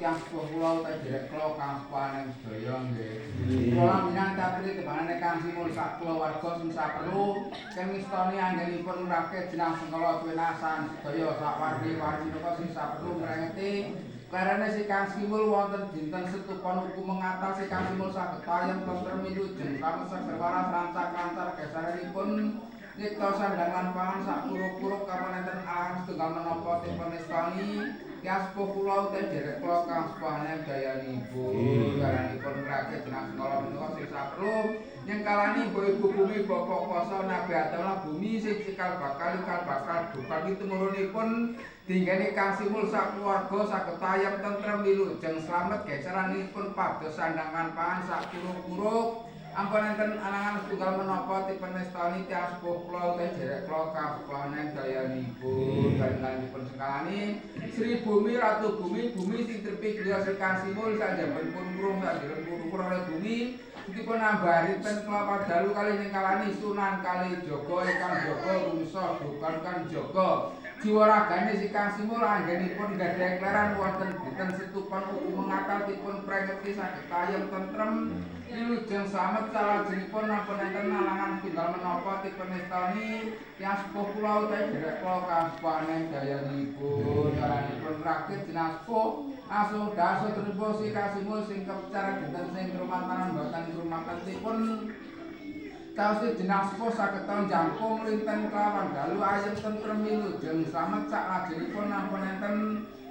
tiyang sepuh kula utawi derek kula kang sepuhaning sedaya nggih. Kula minangka tatri tibane kang simul sak kulawarga sing saperlu kang ngistoni anggenipun rakit jeneng sengkala tuwinasan sedaya sak wargi-wargi menika sing saperlu ngrengeti karena si kang simul wonten dinten setupan hukum mengatal si kang simul saged tayang tentrem wilujeng samus saged waras rancak-rancak gesarenipun nyipta sandangan pangan sak puruk-puruk kapanenten alang setunggal menapa tipun istani ya sepuh kula utawi derek kula kang sepuhaning dayanipun karanipun ngrakit jeneng sekolah menika sing saperlu nyengkalani ibu bumi bapak kuasa nabi adalah bumi sing cikal bakal dukan temurunipun dinggene kang simul sak keluarga saged tayang tentrem wilujeng slamet geseranipun pados sandangan pangan sak puruk-puruk ampun enten anangan setunggal menapa tipun nestani tiyang sepuh kula utawi derek kula kang sepuhaning dayanipun panjenenganipun sekalani Sri Bumi Ratu Bumi bumi sing trepi griya sing kang simul sanjabenipun kurung sanjabenipun oleh bumi dipun ambarinten kelapa dalu kali nyengkalani Sunan Kalijaga ingkang jaga rumsa dukan kang jaga jiwa ragane si kang simul anggenipun gadhah kleran wonten dinten setupan hukum mengatal dipun prengeti saged tayang tentrem wilujeng slamet salajengipun napa enten alangan tunggal menapa tipun nestani tiyang sepuh kula utawi derek kula kang sepuhaning dayanipun karanipun rakit jeneng sepuh asuh daso trimo si kang simul sing kepicara dinten sing rumatanan boten rumatanipun Tausi jeneng sepuh saged taun jangkung linten kelawan dalu ayem tentrem wilujeng slamet salajengipun napa enten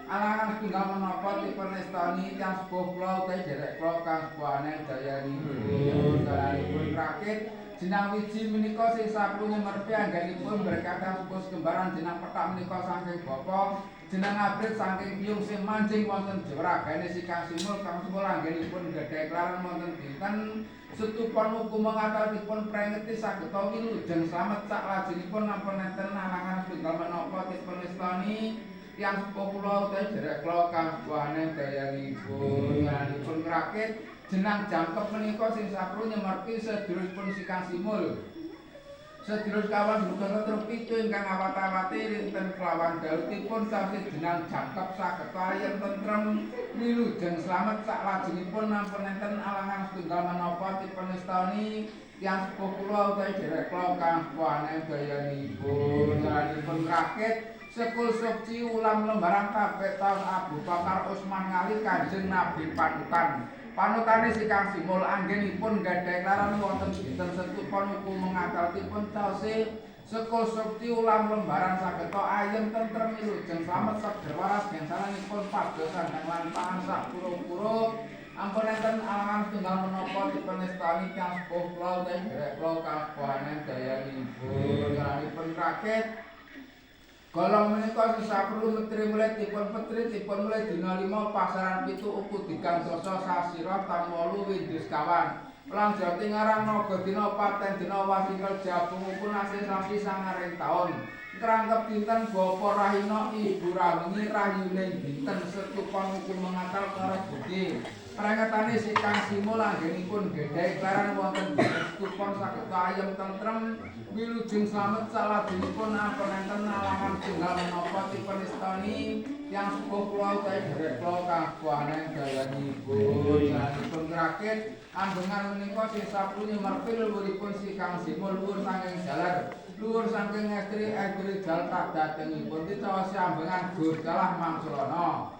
alangan setunggal menapa tipun nestani tiyang sepuh kula utawi derek kula kang sepuhaning dayanipun karanipun rakit jeneng wiji menika sing saprung merpi anggenipun berkata sepuh kembaran jeneng petak menika saking bapa jeneng abrit saking biyung sing manjing wonten jewragane si kang simul anggenipun gadhah klaran wonten dinten setupan hukum mengatal dipun prengeti saged wilujeng slamet salajengipun napa nenten alangan setunggal menapa tipun nestani tiyang sepuh kula utawi derek kula kang sepuhaning dayanipun nganipun ngrakit jeneng jangkep menika sing saprung nyemerpi sedherusipun si kang simul sedherus kawan duka terpitu ingkang awat-awati rinten kelawan dalutipun sasi jeneng jangkep saged tayang tentrem wilujeng slamet salajengipun nampun enten alangan setunggal menapa tipun nestani tiyang sepuh kula utawi derek kula kang sepuhaning dayanipun nganipun ngrakit Sekul Sukci ulam lembaran kabeh taun Abu Bakar Utsman ngali Kanjeng Nabi panutan. Panutane si kang simul anggenipun gadhah klaran wonten dinten setupan hukum mengatalipun tausih Sekul Sukci ulam lembaran sageta ayem tentrem wilujeng slamet seger waras gensanipun padosan lan pangan sak puruk-puruk ampun enten alangan setunggal menapa dipun nestani tiyang sepuh kula utawi derek kula kang sepuhaning dayanipun karanipun rakit Golong menika saperlu menteri mulai dipun petri dipun mulai dina 5 pasaran 7 uku digantosa sasira taun 8 Windus kawan. Pelang Jati ngarang naga dina paten dina wasikal jabung pun asih sasi sangaring taun. Kerangkep dinten bapa Rahina Ibu Rawengi rayuning dinten setupan hukum mengatal karo budi. Prangetane si kang simul anggenipun gedhe klaran wonten setupan saged ayem tentrem wilujeng slamet salajengipun ampun enten alangan tunggal menapa tipun istani yang sepuh kula utawi derek kula kang sepuhaning dayanipun sanipun ngrakit anggengan menika sing sapu nyemerpi luhuripun si kang simul luhur saking jalar luhur saking estri jal tak datengipun ditawasi ambengan gur dalah mangsulana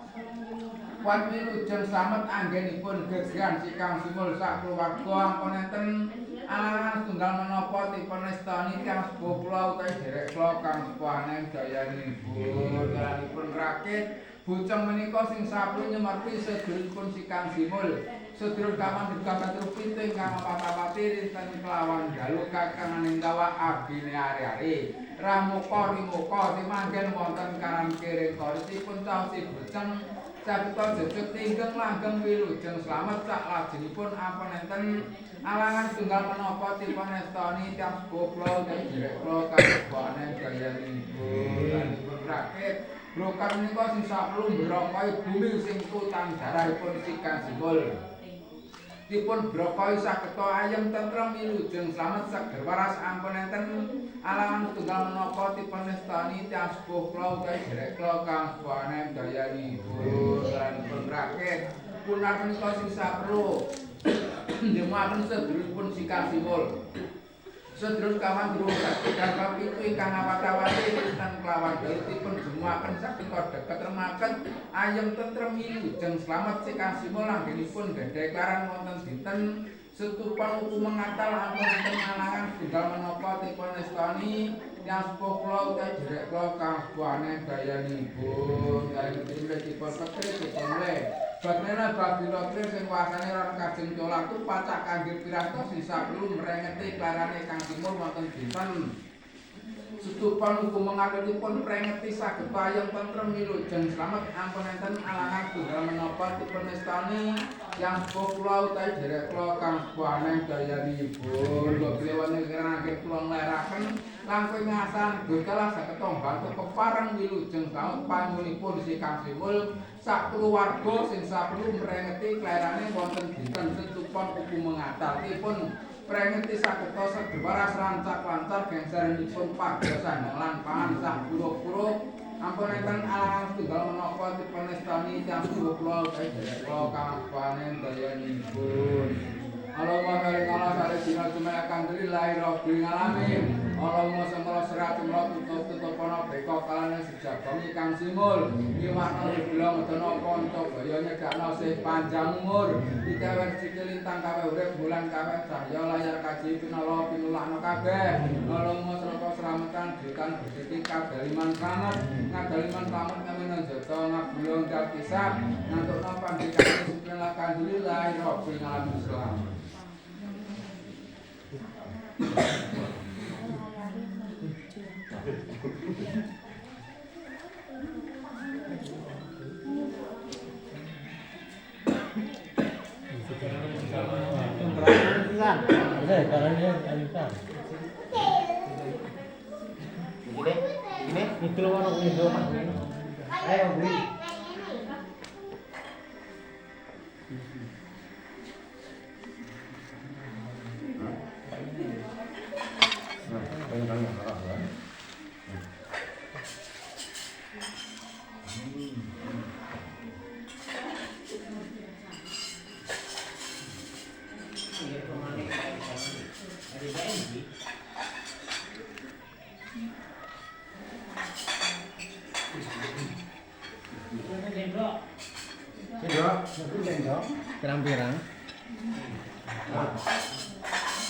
Wan wilujeng slamet anggenipun gegeran si kang simul sak keluarga ampun enten alangan tunggal menapa tipun nestani tiyang sepuh kula utawi derek kula kang sepuhaning dayanipun kalanipun rakit bocah menika sing sampun nyemerpi sedherusipun si kang simul sedherus kawan duka pintu ingkang patapati rinten kelawan dalu kakanganing kawah abine ari-ari ramuka rimuka timanggen wonten kanan kiring korisipun cawsi boceng Sabita jejeg tinggeng langgeng wilujeng slamet salajengipun ampun enten alangan tunggal menapa tipun nestani tiyang sepuh kula utawi derek kula kang sepuhaning dayanipun lanipun rakit brokan menika sing saperlu mbrokahi bumi sing kutan darahipun si kang simul dipun brokahi sageta ayem tentrem wilujeng slamet seger waras ampun enten alangan tunggal menapa tipun nestani tiyang sepuh kula utawi derek kula kang sepuhaning dayanipun lan rakit punar menika sing saperlu ndemuaken sedherepipun sikap simul. Sedherep kawan durung saged damel pitu ingkang awat-awate pinten kelawan dalutipun jemuaken saged deket remaket ayem tentrem wilujeng slamet sikap simul anggenipun gadhah klaran wonten dinten setupan hukum mengatal ampun dinten alangan tunggal menapa tipun nestani yang sepuh kula utawi derek kula kabehane dayanipun kaliyan dipun petri dipun le Bagnena babila klir sing wasane ron kajeng colaku pacak kangge pirantos sisa perlu merengeti klarane Kang Timur wonten dinten setupan hukum mengaturipun prengeti saged payung tentrem wilujeng slamet ampun enten alangan tunggal menapa dipun nestani yang sepuh kula utawi derek kula kabehane dayanipun kula kliwani kiranaken kula ngleraken langkung ngasan gekalah saged bantu kepareng wilujeng saut panjenenganipun si Kang Simul sak keluarga sing saperlu merengeti klerane wonten dinten setupan hukum mengatalipun prengeti sageta sedhewaras rancak lancar gengserenipun pagasan lan pangan sak pura-pura ampun enten alangan tunggal menapa dipun nestani tiyang kula utawi kula kabehane dayanipun Allahumma sholli ala sari dina jumat kandri lahir rabbil alamin Allahumma sholli serat jumlah tutup-tutupono beko kalane sejagongi Kang Simul iwakno dibilang medono kanca bayane gakno sih panjang umur ditewen sikil lintang kawe urip bulan kawe cahya layar kaji pinala pinulakno kabeh Allahumma sholli selametan dikan berjeti kadaliman selamat ngadaliman selamat kami njata ngabulung kisah ngantukno pandhikane bismillah kandri lahir rabbil alamin selamat Ini keluar dari rumah ini. Ayo beli. Pirang-pirang.